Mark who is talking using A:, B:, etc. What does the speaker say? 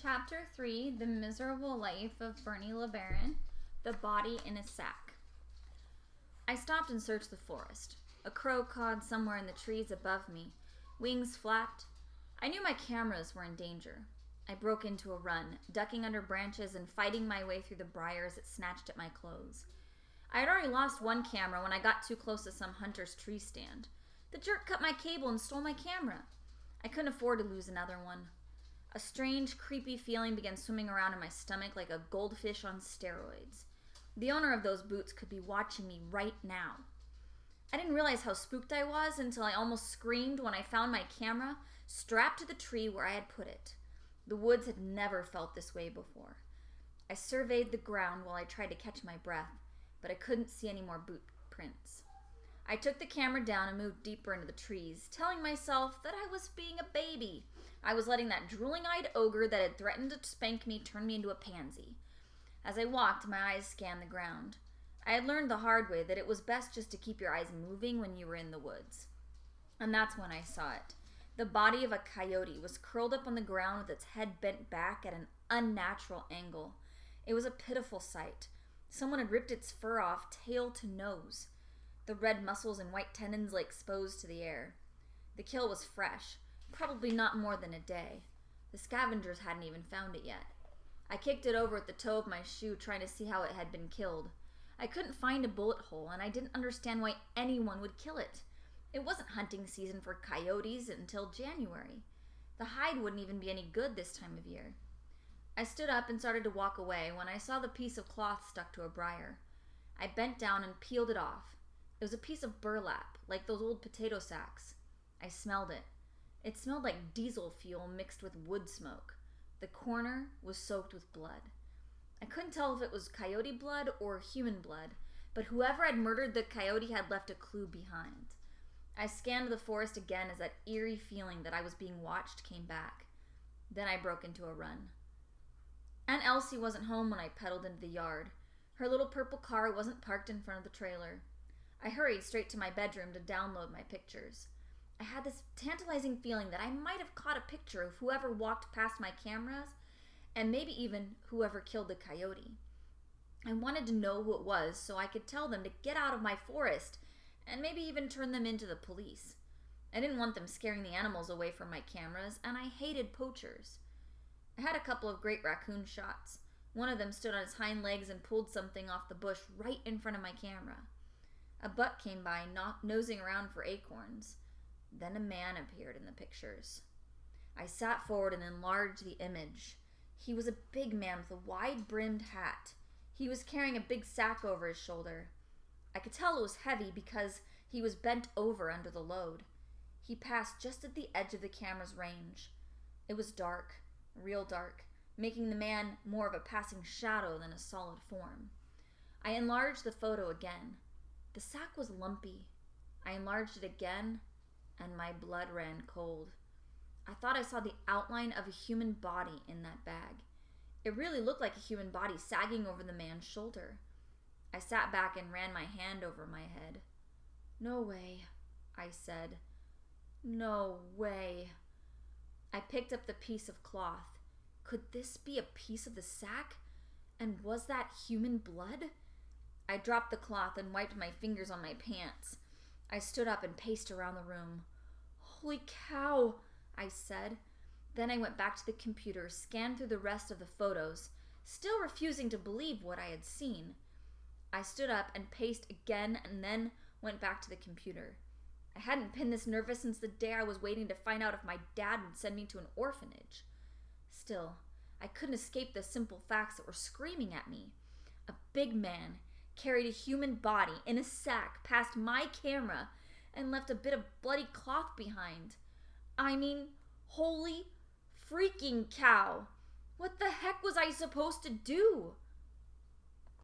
A: Chapter 3, The Miserable Life of Bernie LeBaron, The Body in a Sack. I stopped and searched the forest. A crow cawed somewhere in the trees above me. Wings flapped. I knew my cameras were in danger. I broke into a run, ducking under branches and fighting my way through the briars that snatched at my clothes. I had already lost one camera when I got too close to some hunter's tree stand. The jerk cut my cable and stole my camera. I couldn't afford to lose another one. A strange, creepy feeling began swimming around in my stomach like a goldfish on steroids. The owner of those boots could be watching me right now. I didn't realize how spooked I was until I almost screamed when I found my camera strapped to the tree where I had put it. The woods had never felt this way before. I surveyed the ground while I tried to catch my breath, but I couldn't see any more boot prints. I took the camera down and moved deeper into the trees, telling myself that I was being a baby. I was letting that drooling-eyed ogre that had threatened to spank me turn me into a pansy. As I walked, my eyes scanned the ground. I had learned the hard way that it was best just to keep your eyes moving when you were in the woods. And that's when I saw it. The body of a coyote was curled up on the ground with its head bent back at an unnatural angle. It was a pitiful sight. Someone had ripped its fur off, tail to nose. The red muscles and white tendons lay exposed to the air. The kill was fresh, probably not more than a day. The scavengers hadn't even found it yet. I kicked it over at the toe of my shoe, trying to see how it had been killed. I couldn't find a bullet hole, and I didn't understand why anyone would kill it. It wasn't hunting season for coyotes until January. The hide wouldn't even be any good this time of year. I stood up and started to walk away when I saw the piece of cloth stuck to a briar. I bent down and peeled it off. It was a piece of burlap, like those old potato sacks. I smelled it. It smelled like diesel fuel mixed with wood smoke. The corner was soaked with blood. I couldn't tell if it was coyote blood or human blood, but whoever had murdered the coyote had left a clue behind. I scanned the forest again as that eerie feeling that I was being watched came back. Then I broke into a run. Aunt Elsie wasn't home when I pedaled into the yard. Her little purple car wasn't parked in front of the trailer. I hurried straight to my bedroom to download my pictures. I had this tantalizing feeling that I might have caught a picture of whoever walked past my cameras, and maybe even whoever killed the coyote. I wanted to know who it was so I could tell them to get out of my forest, and maybe even turn them into the police. I didn't want them scaring the animals away from my cameras, and I hated poachers. I had a couple of great raccoon shots. One of them stood on his hind legs and pulled something off the bush right in front of my camera. A buck came by, nosing around for acorns. Then a man appeared in the pictures. I sat forward and enlarged the image. He was a big man with a wide-brimmed hat. He was carrying a big sack over his shoulder. I could tell it was heavy because he was bent over under the load. He passed just at the edge of the camera's range. It was dark, real dark, making the man more of a passing shadow than a solid form. I enlarged the photo again. The sack was lumpy. I enlarged it again, and my blood ran cold. I thought I saw the outline of a human body in that bag. It really looked like a human body sagging over the man's shoulder. I sat back and ran my hand over my head. "No way," I said. "No way." I picked up the piece of cloth. Could this be a piece of the sack? And was that human blood? I dropped the cloth and wiped my fingers on my pants. I stood up and paced around the room. "Holy cow," I said. Then I went back to the computer, scanned through the rest of the photos, still refusing to believe what I had seen. I stood up and paced again and then went back to the computer. I hadn't been this nervous since the day I was waiting to find out if my dad would send me to an orphanage. Still, I couldn't escape the simple facts that were screaming at me. A big man carried a human body in a sack past my camera and left a bit of bloody cloth behind. I mean, holy freaking cow! What the heck was I supposed to do?